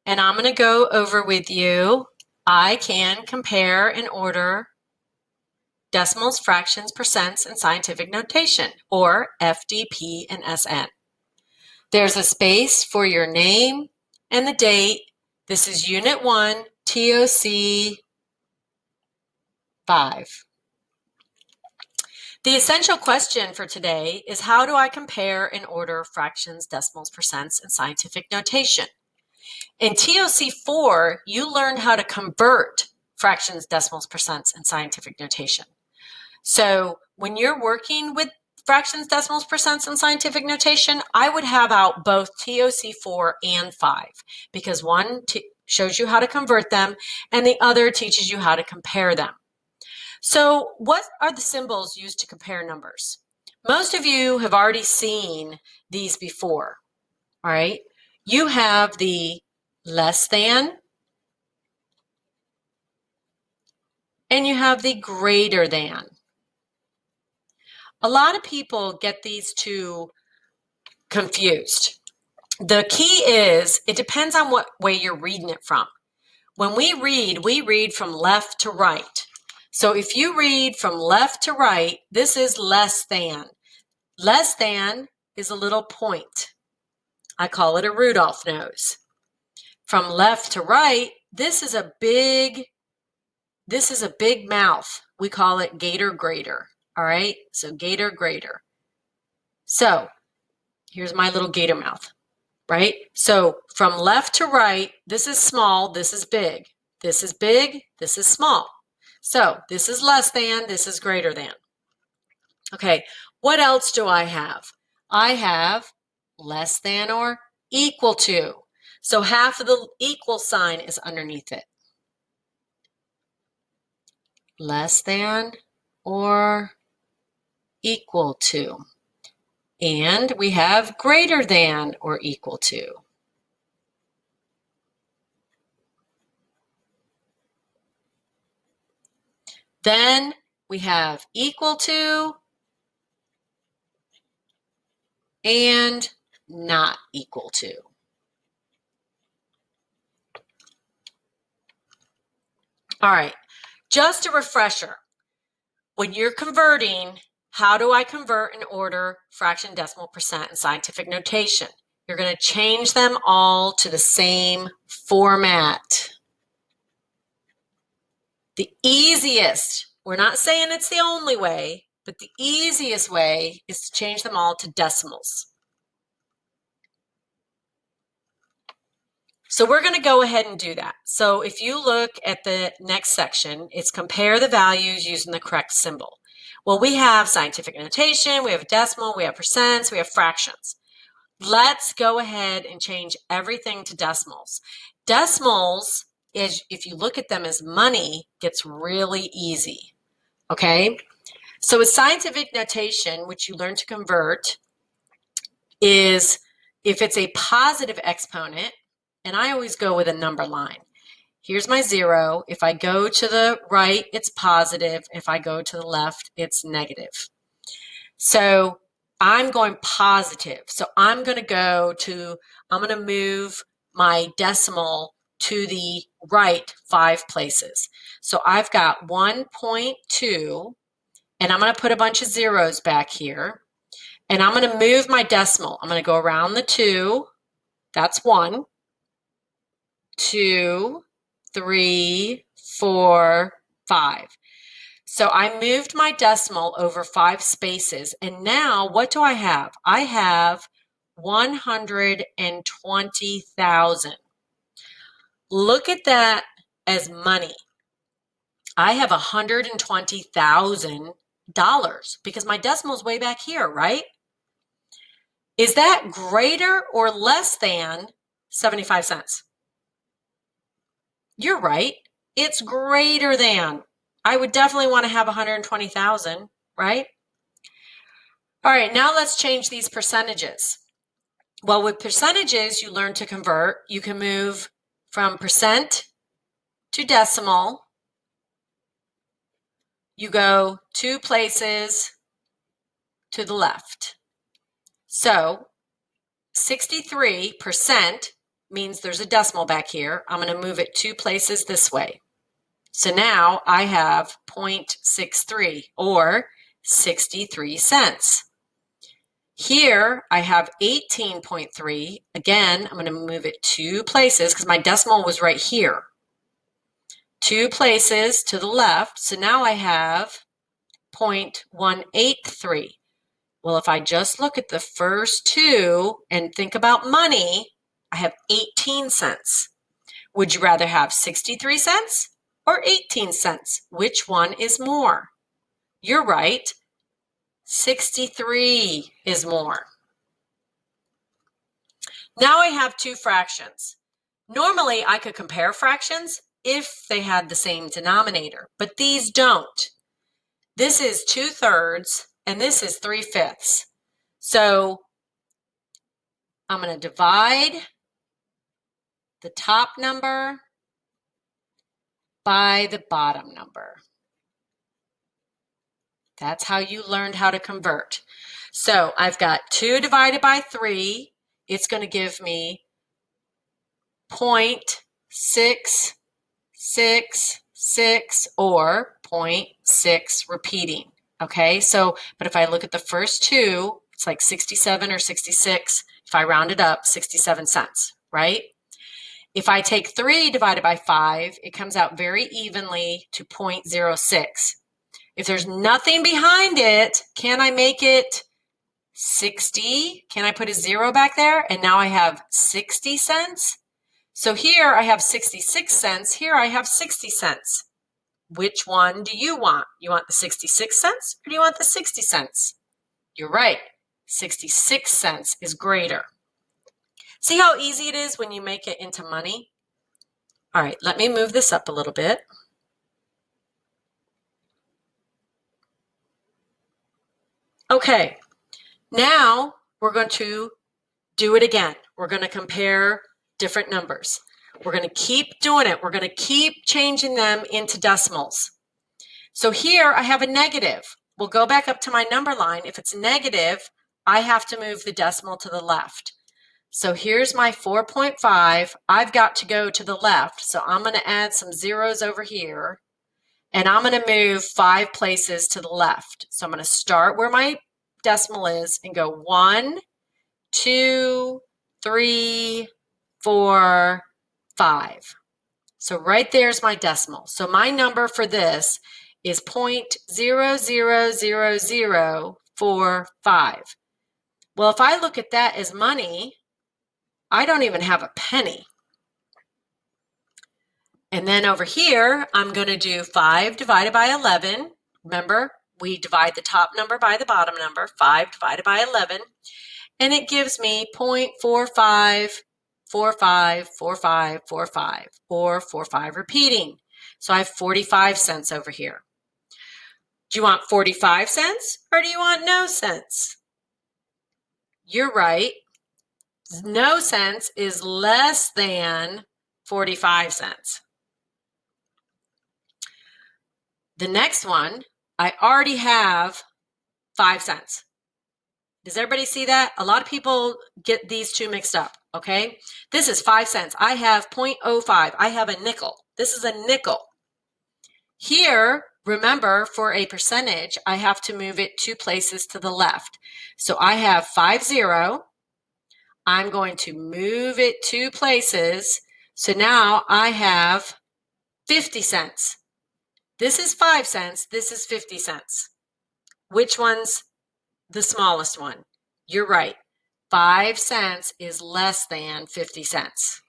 and I'm going to go over with you. I can compare and order decimals, fractions, percents, and scientific notation, or FDP and SN. There's a space for your name and the date. This is Unit 1, TOC 5. The essential question for today is, how do I compare and order fractions, decimals, percents, and scientific notation? In TOC 4, you learned how to convert fractions, decimals, percents, and scientific notation. So when you're working with fractions, decimals, percents, and scientific notation, I would have out both TOC 4 and 5, because one shows you how to convert them and the other teaches you how to compare them. So what are the symbols used to compare numbers? Most of you have already seen these before, all right? You have the less than, and you have the greater than. A lot of people get these two confused. The key is, it depends on what way you're reading it from. When we read from left to right. So if you read from left to right, this is less than. Less than is a little point. I call it a Rudolph nose. From left to right, this is a big mouth. We call it gator grater. All right, so gator grater. So here's my little gator mouth, right? So from left to right, this is small, this is big. This is big, this is small. So this is less than, this is greater than. Okay, what else do I have? I have less than or equal to. So half of the equal sign is underneath it. Less than or equal to. And we have greater than or equal to. Then we have equal to and not equal to. All right, just a refresher. When you're converting, how do I convert and order fraction, decimal, percent, and scientific notation? You're going to change them all to the same format. The easiest, we're not saying it's the only way, but the easiest way is to change them all to decimals. So we're going to go ahead and do that. So if you look at the next section, it's compare the values using the correct symbol. Well, we have scientific notation, we have decimal, we have percents, we have fractions. Let's go ahead and change everything to decimals. Decimals, is, if you look at them as money, gets really easy, okay? So with scientific notation, which you learn to convert, is if it's a positive exponent, and I always go with a number line. Here's my 0. If I go to the right, it's positive. If I go to the left, it's negative. So I'm going positive. So I'm going to move my decimal to the right 5 places. So I've got 1.2, and I'm going to put a bunch of zeros back here. And I'm going to move my decimal. I'm going to go around the 2. That's 1, 2, 3, 4, 5. So I moved my decimal over 5 spaces, and now what do I have? I have 120,000. Look at that as money. I have $120,000 because my decimal is way back here, right? Is that greater or less than 75 cents? You're right. It's greater than. I would definitely want to have 120,000, right? All right, now let's change these percentages. Well, with percentages, you learn to convert. You can move from percent to decimal. You go 2 places to the left. So 63% means there's a decimal back here. I'm going to move it 2 places this way. So now I have 0.63 or 63 cents. Here I have 18.3. Again, I'm going to move it 2 places because my decimal was right here. 2 places to the left. So now I have 0.183. Well, if I just look at the first 2 and think about money, I have 18 cents. Would you rather have 63 cents or 18 cents? Which one is more? You're right. 63 is more. Now I have 2 fractions. Normally, I could compare fractions if they had the same denominator, but these don't. This is 2/3 and this is 3/5. So I'm going to divide the top number by the bottom number. That's how you learned how to convert. So I've got 2 divided by 3. It's going to give me 0.666 or 0.6 repeating. Okay, so, but if I look at the first 2, it's like 67 or 66. If I round it up, 67 cents, right? If I take 3 divided by 5, it comes out very evenly to 0.06. If there's nothing behind it, can I make it 60? Can I put a 0 back there? And now I have 60 cents. So here I have 66 cents. Here I have 60 cents. Which one do you want? You want the 66 cents or do you want the 60 cents? You're right. 66 cents is greater. See how easy it is when you make it into money? All right, let me move this up a little bit. Okay, now we're going to do it again. We're going to compare different numbers. We're going to keep doing it. We're going to keep changing them into decimals. So here I have a negative. We'll go back up to my number line. If it's negative, I have to move the decimal to the left. So here's my 4.5. I've got to go to the left. So I'm going to add some zeros over here. And I'm going to move 5 places to the left. So I'm going to start where my decimal is and go 1, 2, 3, 4, 5. So right there's my decimal. So my number for this is 0.000045. Well, if I look at that as money, I don't even have a penny. And then over here, I'm going to do 5 divided by 11. Remember, we divide the top number by the bottom number, 5 divided by 11. And it gives me 0.45454545 or 45 repeating. So I have 45 cents over here. Do you want 45 cents or do you want no cents? You're right. No cents is less than 45 cents. The next one, I already have 5 cents. Does everybody see that? A lot of people get these two mixed up, okay? This is 5 cents. I have 0.05. I have a nickel. This is a nickel. Here, remember, for a percentage, I have to move it 2 places to the left. So I have 50. I'm going to move it 2 places. So now I have 50 cents. This is 5 cents. This is 50 cents. Which one's the smallest one? You're right. 5 cents is less than 50 cents.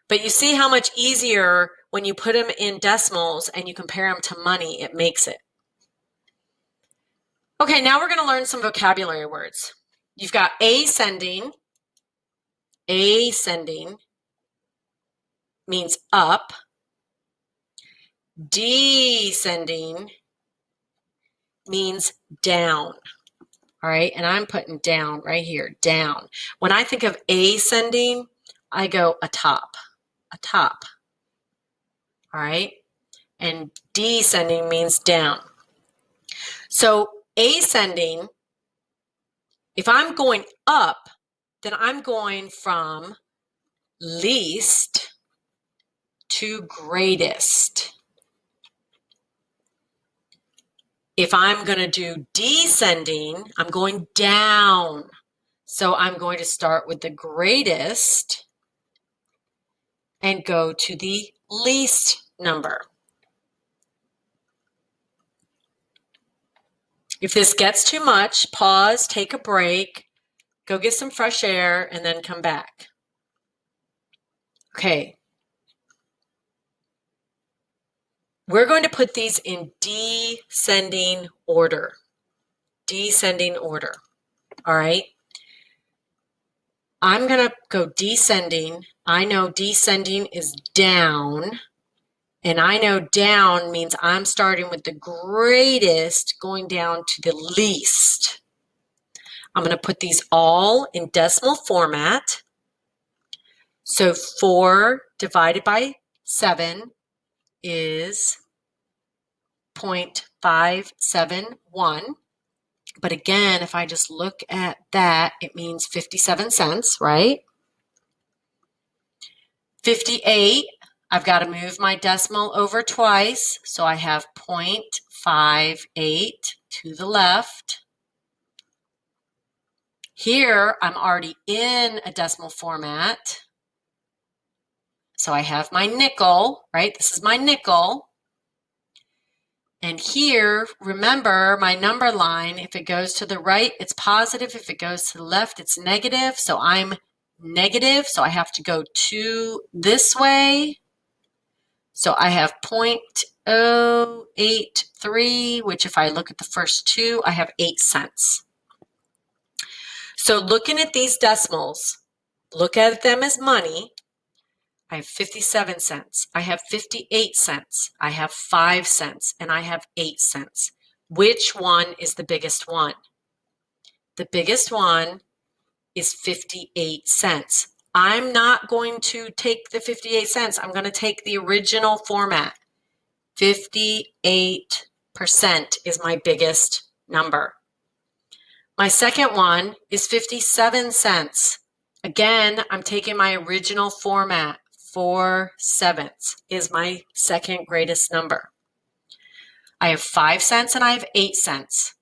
But you see how much easier when you put them in decimals and you compare them to money, it makes it. Okay, now we're going to learn some vocabulary words. You've got ascending. Ascending means up. Descending means down. All right, and I'm putting down right here, down. When I think of ascending, I go atop, atop. All right, and descending means down. So ascending, if I'm going up, then I'm going from least to greatest. If I'm going to do descending, I'm going down. So I'm going to start with the greatest and go to the least number. If this gets too much, pause, take a break, go get some fresh air, and then come back. Okay. We're going to put these in descending order. Descending order. All right. I'm going to go descending. I know descending is down. And I know down means I'm starting with the greatest going down to the least. I'm going to put these all in decimal format. So 4 divided by 7 is 0.571. But again, if I just look at that, it means 57 cents, right? 58, I've got to move my decimal over twice. So I have 0.58 to the left. Here, I'm already in a decimal format. So I have my nickel, right? This is my nickel. And here, remember my number line, if it goes to the right, it's positive. If it goes to the left, it's negative. So I'm negative, so I have to go 2 this way. So I have 0.083, which if I look at the first 2, I have 8 cents. So looking at these decimals, look at them as money. I have 57 cents. I have 58 cents. I have 5 cents. And I have 8 cents. Which one is the biggest one? The biggest one is 58 cents. I'm not going to take the 58 cents. I'm going to take the original format. 58% is my biggest number. My second one is 57 cents. Again, I'm taking my original format. 4/7 is my second greatest number. I have 5 cents and I have 8 cents.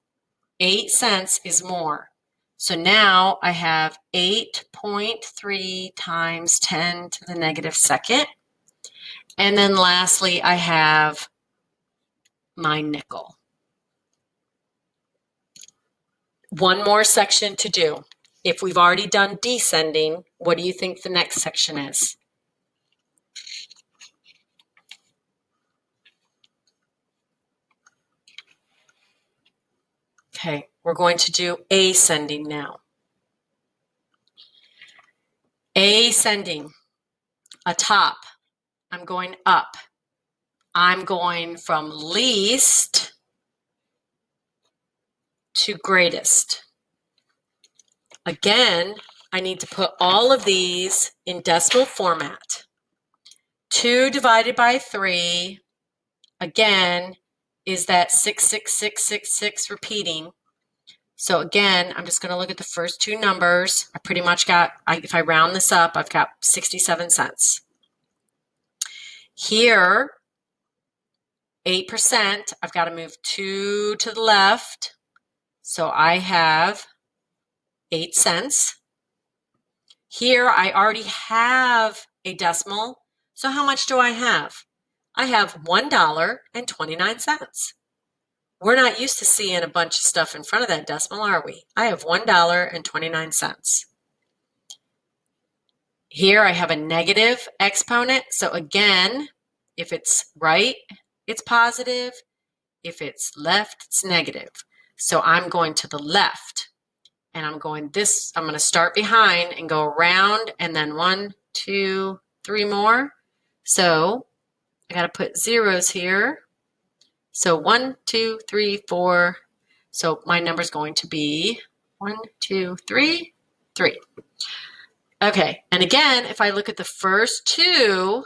8 cents is more. So now I have 8.3 times 10 to the negative second. And then lastly, I have my nickel. One more section to do. If we've already done descending, what do you think the next section is? Okay, we're going to do ascending now. Ascending, atop, I'm going up. I'm going from least to greatest. Again, I need to put all of these in decimal format. 2 divided by 3, again, is that 66666 repeating. So again, I'm just going to look at the first 2 numbers. I pretty much got, if I round this up, I've got 67 cents. Here, 8%, I've got to move 2 to the left. So I have 8 cents. Here, I already have a decimal. So how much do I have? I have $1.29. We're not used to seeing a bunch of stuff in front of that decimal, are we? I have $1.29. Here I have a negative exponent. So again, if it's right, it's positive. If it's left, it's negative. So I'm going to the left. And I'm going to start behind and go around and then 1, 2, 3 more. So I got to put zeros here. So 1, 2, 3, 4. So my number is going to be 1, 2, 3, 3. Okay, and again, if I look at the first 2,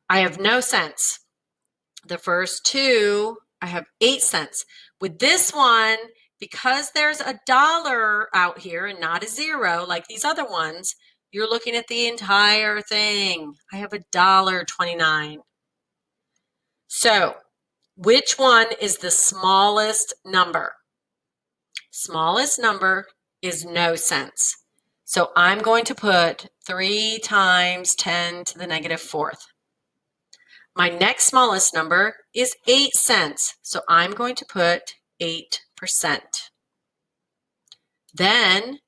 I have no cents. The first 2, I have 8 cents. With this one, because there's a dollar out here and not a zero like these other ones, you're looking at the entire thing. I have $1.29. So, which one is the smallest number? Smallest number is no cents. So I'm going to put 3 times 10 to the negative fourth. My next smallest number is 8 cents. So I'm going to put 8%. Then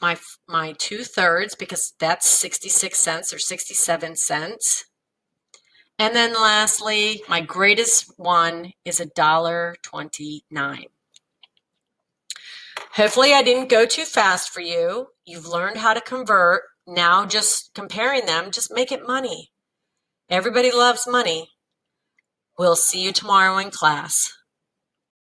my 2/3, because that's 66 cents or 67 cents. And then lastly, my greatest one is $1.29. Hopefully I didn't go too fast for you. You've learned how to convert. Now just comparing them, just make it money. Everybody loves money. We'll see you tomorrow in class.